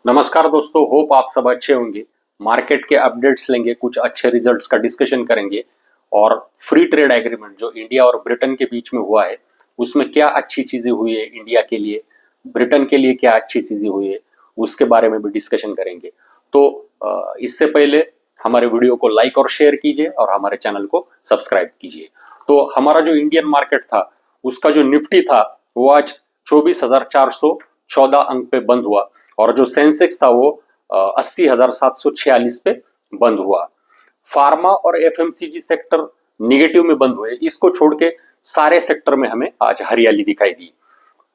नमस्कार दोस्तों, होप आप सब अच्छे होंगे। मार्केट के अपडेट्स लेंगे, कुछ अच्छे रिजल्ट्स का डिस्कशन करेंगे और फ्री ट्रेड एग्रीमेंट जो इंडिया और ब्रिटेन के बीच में हुआ है उसमें क्या अच्छी चीजें हुई है इंडिया के लिए, ब्रिटेन के लिए क्या अच्छी चीजें हुई है उसके बारे में भी डिस्कशन करेंगे। तो इससे पहले हमारे वीडियो को लाइक और शेयर कीजिए और हमारे चैनल को सब्सक्राइब कीजिए। तो हमारा जो इंडियन मार्केट था उसका जो निफ्टी था वो आज 24,414 अंक पे बंद हुआ और जो सेंसेक्स था वो 80,746 पे बंद हुआ। फार्मा और एफएमसीजी सेक्टर निगेटिव में बंद हुए, इसको छोड़ के सारे सेक्टर में हमें आज हरियाली दिखाई दी।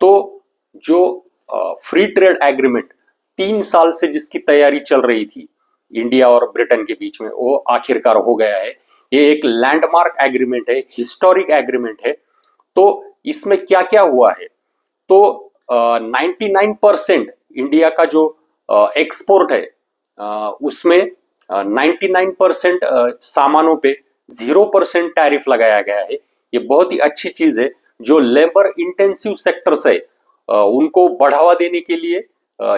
तो जो फ्री ट्रेड एग्रीमेंट 3 साल से जिसकी तैयारी चल रही थी इंडिया और ब्रिटेन के बीच में, वो आखिरकार हो गया है। ये एक लैंडमार्क एग्रीमेंट है, हिस्टोरिक एग्रीमेंट है। तो इसमें क्या क्या हुआ है? तो 99% इंडिया का जो एक्सपोर्ट है उसमें 99% सामानों पे 0% टैरिफ लगाया गया है। ये बहुत ही अच्छी चीज है। जो लेबर इंटेंसिव सेक्टर्स है उनको बढ़ावा देने के लिए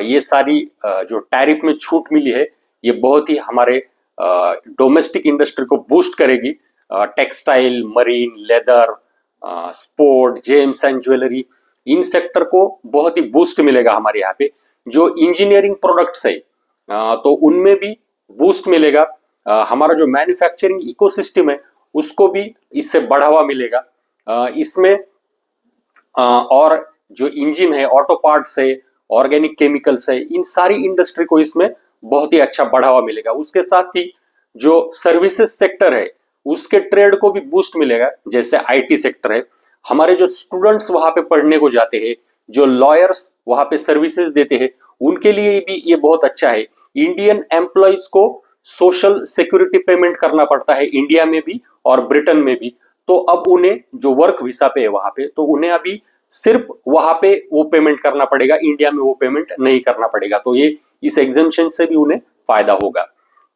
ये सारी जो टैरिफ में छूट मिली है ये बहुत ही हमारे डोमेस्टिक इंडस्ट्री को बूस्ट करेगी। Textile, marine, leather, sport, James and jewellery, in sector को बहुत ही बूस्ट मिलेगा। हमारे यहाँ पे जो इंजीनियरिंग प्रोडक्ट्स है तो उनमें भी बूस्ट मिलेगा। हमारा जो मैन्युफैक्चरिंग इकोसिस्टम है उसको भी इससे बढ़ावा मिलेगा। इसमें और जो इंजन है, ऑटो पार्ट्स है, ऑर्गेनिक केमिकल्स है, इन सारी इंडस्ट्री को इसमें बहुत ही अच्छा बढ़ावा मिलेगा। उसके साथ ही जो सर्विसेज सेक्टर है उसके ट्रेड को भी बूस्ट मिलेगा। जैसे आईटी सेक्टर है, हमारे जो स्टूडेंट्स वहां पे पढ़ने को जाते हैं, जो लॉयर्स वहां पे सर्विसेज देते हैं, उनके लिए भी ये बहुत अच्छा है। इंडियन एम्प्लॉयज को सोशल सिक्योरिटी पेमेंट करना पड़ता है इंडिया में भी और ब्रिटेन में भी। तो अब उन्हें जो वर्क वीसा पे है वहां पे, तो उन्हें अभी सिर्फ वहां पे वो पेमेंट करना पड़ेगा, इंडिया में वो पेमेंट नहीं करना पड़ेगा। तो ये इस एग्जेम्पशन से भी उन्हें फायदा होगा।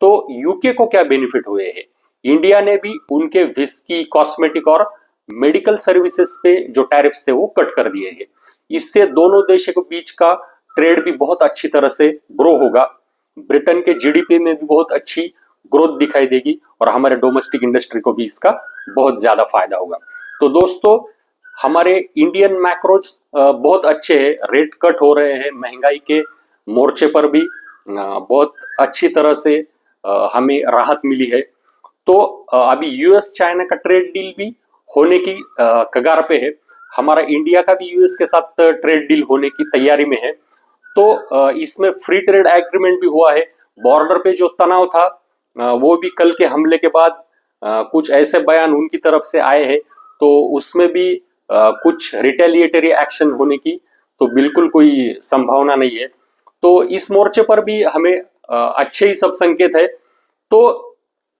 तो यूके को क्या बेनिफिट हुए हैं? इंडिया ने भी उनके विस्की, कॉस्मेटिक और मेडिकल सर्विसेज पे जो टैरिफ्स थे वो कट कर दिए हैं। इससे दोनों देशों के बीच का ट्रेड भी बहुत अच्छी तरह से ग्रो होगा। ब्रिटेन के जीडीपी में भी बहुत अच्छी ग्रोथ दिखाई देगी और हमारे डोमेस्टिक इंडस्ट्री को भी इसका बहुत ज्यादा फायदा होगा। तो दोस्तों, हमारे इंडियन मैक्रोज बहुत अच्छे हैं, रेट कट हो रहे हैं, महंगाई के मोर्चे पर भी बहुत अच्छी तरह से हमें राहत मिली है। तो अभी यूएस चाइना का ट्रेड डील भी होने की कगार पे है। हमारा इंडिया का भी यूएस के साथ ट्रेड डील होने की तैयारी में है। तो इसमें फ्री ट्रेड एग्रीमेंट भी हुआ है। बॉर्डर पे जो तनाव था वो भी कल के हमले के बाद कुछ ऐसे बयान उनकी तरफ से आए हैं, तो उसमें भी कुछ रिटेलिएटरी एक्शन होने की तो बिल्कुल कोई संभावना नहीं है। तो इस मोर्चे पर भी हमें अच्छे ही सब संकेत है। तो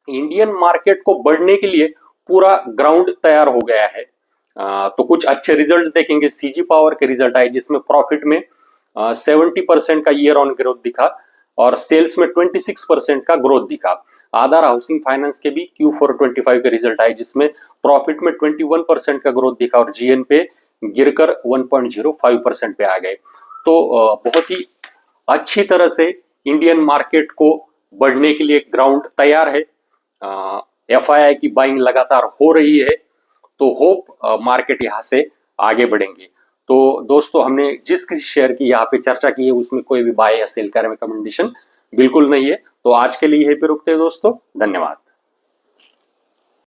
इंडियन मार्केट को बढ़ने के लिए पूरा ग्राउंड तैयार हो गया है। तो कुछ अच्छे रिजल्ट्स देखेंगे। सीजी पावर के रिजल्ट आए जिसमें प्रॉफिट में 70% का ईयर ऑन ग्रोथ दिखा और सेल्स में 26% का ग्रोथ दिखा। आधार हाउसिंग फाइनेंस के भी Q4 25 के रिजल्ट आए जिसमें प्रॉफिट में 21% का ग्रोथ दिखा और जीएन पे गिरकर 1.05% पे आ गए। तो बहुत ही अच्छी तरह से इंडियन मार्केट को बढ़ने के लिए ग्राउंड तैयार है। एफआईआई की बाइंग लगातार हो रही है, तो होप मार्केट यहाँ से आगे बढ़ेंगे। तो दोस्तों, हमने जिस किसी शेयर की यहाँ पे चर्चा की है उसमें कोई भी बाय या सेल का रिकमेंडेशन बिल्कुल नहीं है। तो आज के लिए यहीं पे रुकते हैं दोस्तों, धन्यवाद।